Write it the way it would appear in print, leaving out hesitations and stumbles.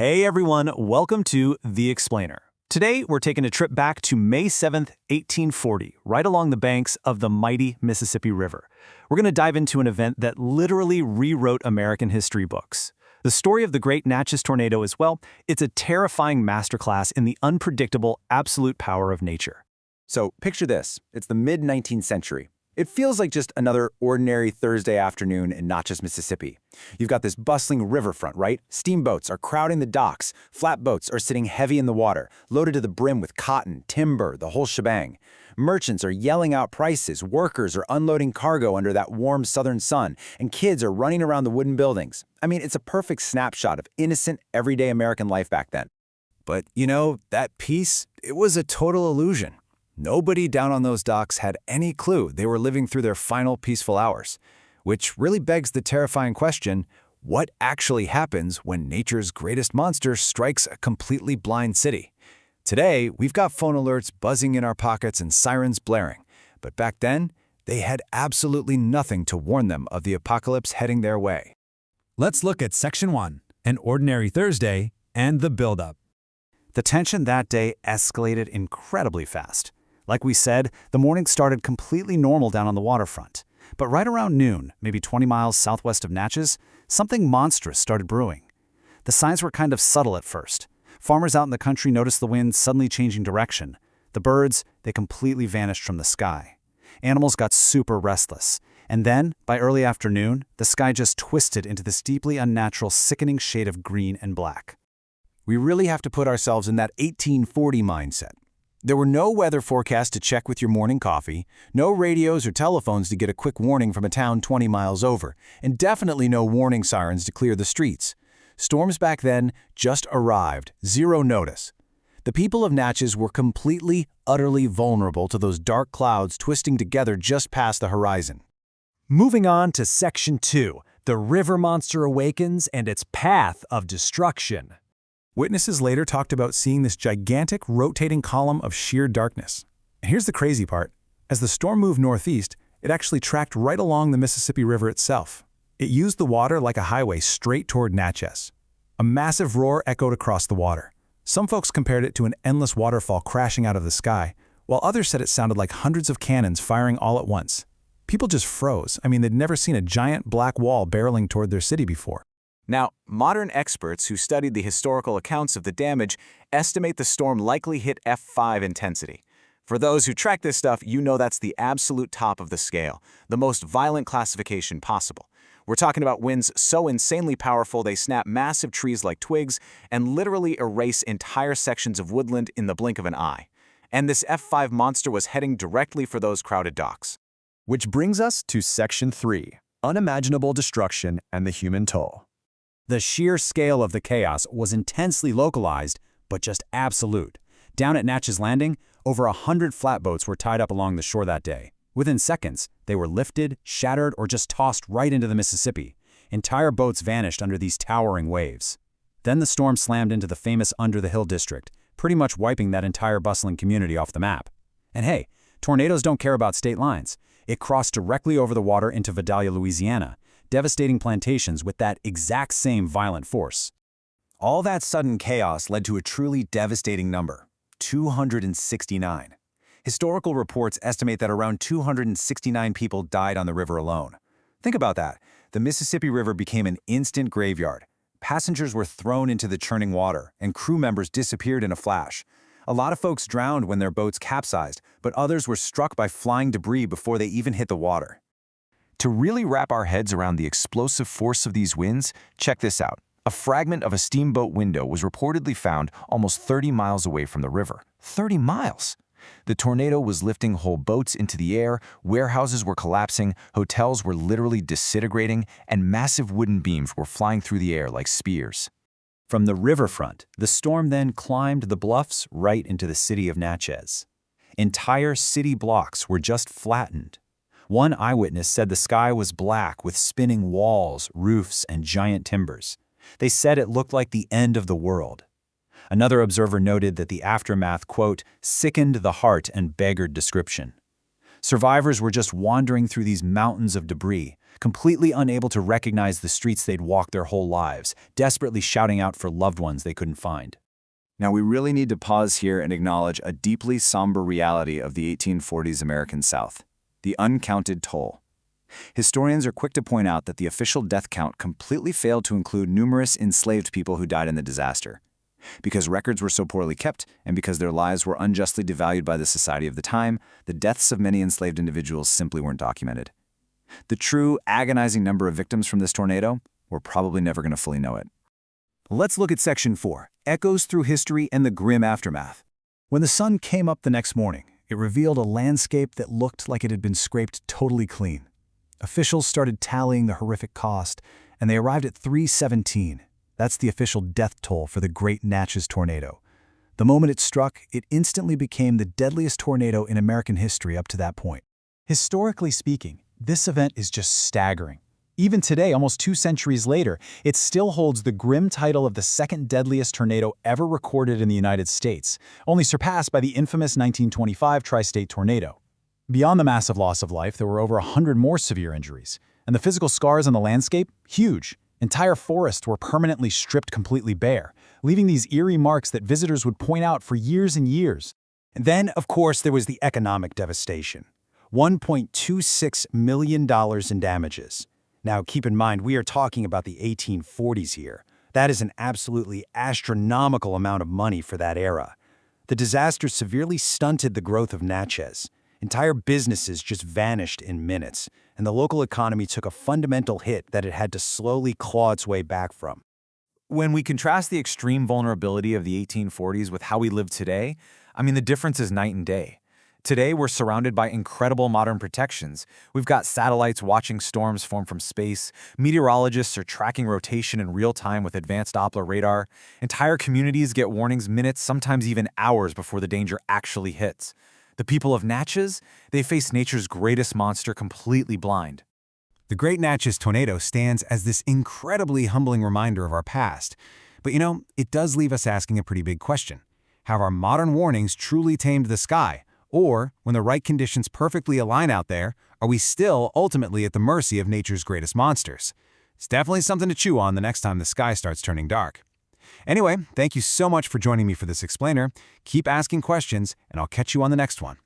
Hey everyone, welcome to The Explainer. Today we're taking a trip back to May 7th, 1840, right along the banks of the mighty Mississippi River. We're going to dive into an event that literally rewrote American history books. The story of the Great Natchez Tornado is, well, it's a terrifying masterclass in the unpredictable, absolute power of nature. So picture this, it's the mid-19th century. It feels like just another ordinary Thursday afternoon in Natchez, Mississippi. You've got this bustling riverfront, right? Steamboats are crowding the docks. Flatboats are sitting heavy in the water, loaded to the brim with cotton, timber, the whole shebang. Merchants are yelling out prices, workers are unloading cargo under that warm southern sun, and kids are running around the wooden buildings. I mean, it's a perfect snapshot of innocent, everyday American life back then. But, that peace, it was a total illusion. Nobody down on those docks had any clue they were living through their final peaceful hours, which really begs the terrifying question, what actually happens when nature's greatest monster strikes a completely blind city? Today, we've got phone alerts buzzing in our pockets and sirens blaring, but back then, they had absolutely nothing to warn them of the apocalypse heading their way. Let's look at Section 1, An Ordinary Thursday, and the buildup. The tension that day escalated incredibly fast. Like we said, the morning started completely normal down on the waterfront. But right around noon, maybe 20 miles southwest of Natchez, something monstrous started brewing. The signs were kind of subtle at first. Farmers out in the country noticed the wind suddenly changing direction. The birds, they completely vanished from the sky. Animals got super restless. And then, by early afternoon, the sky just twisted into this deeply unnatural, sickening shade of green and black. We really have to put ourselves in that 1840 mindset. There were no weather forecasts to check with your morning coffee, no radios or telephones to get a quick warning from a town 20 miles over, and definitely no warning sirens to clear the streets. Storms back then just arrived, zero notice. The people of Natchez were completely, utterly vulnerable to those dark clouds twisting together just past the horizon. Moving on to Section 2, The River Monster Awakens and Its Path of Destruction. Witnesses later talked about seeing this gigantic rotating column of sheer darkness. And here's the crazy part. As the storm moved northeast, it actually tracked right along the Mississippi River itself. It used the water like a highway straight toward Natchez. A massive roar echoed across the water. Some folks compared it to an endless waterfall crashing out of the sky, while others said it sounded like hundreds of cannons firing all at once. People just froze. I mean, they'd never seen a giant black wall barreling toward their city before. Now, modern experts who studied the historical accounts of the damage estimate the storm likely hit F5 intensity. For those who track this stuff, you know that's the absolute top of the scale, the most violent classification possible. We're talking about winds so insanely powerful they snap massive trees like twigs and literally erase entire sections of woodland in the blink of an eye. And this F5 monster was heading directly for those crowded docks. Which brings us to Section 3, Unimaginable Destruction and the Human Toll. The sheer scale of the chaos was intensely localized, but just absolute. Down at Natchez Landing, over 100 flatboats were tied up along the shore that day. Within seconds, they were lifted, shattered, or just tossed right into the Mississippi. Entire boats vanished under these towering waves. Then the storm slammed into the famous Under the Hill district, pretty much wiping that entire bustling community off the map. And hey, tornadoes don't care about state lines. It crossed directly over the water into Vidalia, Louisiana, devastating plantations with that exact same violent force. All that sudden chaos led to a truly devastating number, 269. Historical reports estimate that around 269 people died on the river alone. Think about that. The Mississippi River became an instant graveyard. Passengers were thrown into the churning water, and crew members disappeared in a flash. A lot of folks drowned when their boats capsized, but others were struck by flying debris before they even hit the water. To really wrap our heads around the explosive force of these winds, check this out. A fragment of a steamboat window was reportedly found almost 30 miles away from the river. 30 miles! The tornado was lifting whole boats into the air, warehouses were collapsing, hotels were literally disintegrating, and massive wooden beams were flying through the air like spears. From the riverfront, the storm then climbed the bluffs right into the city of Natchez. Entire city blocks were just flattened. One eyewitness said the sky was black with spinning walls, roofs, and giant timbers. They said it looked like the end of the world. Another observer noted that the aftermath, quote, sickened the heart and beggared description. Survivors were just wandering through these mountains of debris, completely unable to recognize the streets they'd walked their whole lives, desperately shouting out for loved ones they couldn't find. Now, we really need to pause here and acknowledge a deeply somber reality of the 1840s American South: the uncounted toll. Historians are quick to point out that the official death count completely failed to include numerous enslaved people who died in the disaster. Because records were so poorly kept, and because their lives were unjustly devalued by the society of the time, the deaths of many enslaved individuals simply weren't documented. The true, agonizing number of victims from this tornado, we're probably never going to fully know it. Let's look at Section 4, Echoes Through History and the Grim Aftermath. When the sun came up the next morning, it revealed a landscape that looked like it had been scraped totally clean. Officials started tallying the horrific cost, and they arrived at 317. That's the official death toll for the Great Natchez Tornado. The moment it struck, it instantly became the deadliest tornado in American history up to that point. Historically speaking, this event is just staggering. Even today, almost 2 centuries later, it still holds the grim title of the second deadliest tornado ever recorded in the United States, only surpassed by the infamous 1925 tri-state tornado. Beyond the massive loss of life, there were over 100 more severe injuries. And the physical scars on the landscape? Huge. Entire forests were permanently stripped completely bare, leaving these eerie marks that visitors would point out for years and years. And then, of course, there was the economic devastation. $1.26 million in damages. Now, keep in mind, we are talking about the 1840s here. That is an absolutely astronomical amount of money for that era. The disaster severely stunted the growth of Natchez. Entire businesses just vanished in minutes, and the local economy took a fundamental hit that it had to slowly claw its way back from. When we contrast the extreme vulnerability of the 1840s with how we live today, the difference is night and day. Today, we're surrounded by incredible modern protections. We've got satellites watching storms form from space. Meteorologists are tracking rotation in real time with advanced Doppler radar. Entire communities get warnings minutes, sometimes even hours before the danger actually hits. The people of Natchez, they face nature's greatest monster completely blind. The Great Natchez Tornado stands as this incredibly humbling reminder of our past. But it does leave us asking a pretty big question. Have our modern warnings truly tamed the sky? Or, when the right conditions perfectly align out there, are we still ultimately at the mercy of nature's greatest monsters? It's definitely something to chew on the next time the sky starts turning dark. Anyway, thank you so much for joining me for this explainer. Keep asking questions, and I'll catch you on the next one.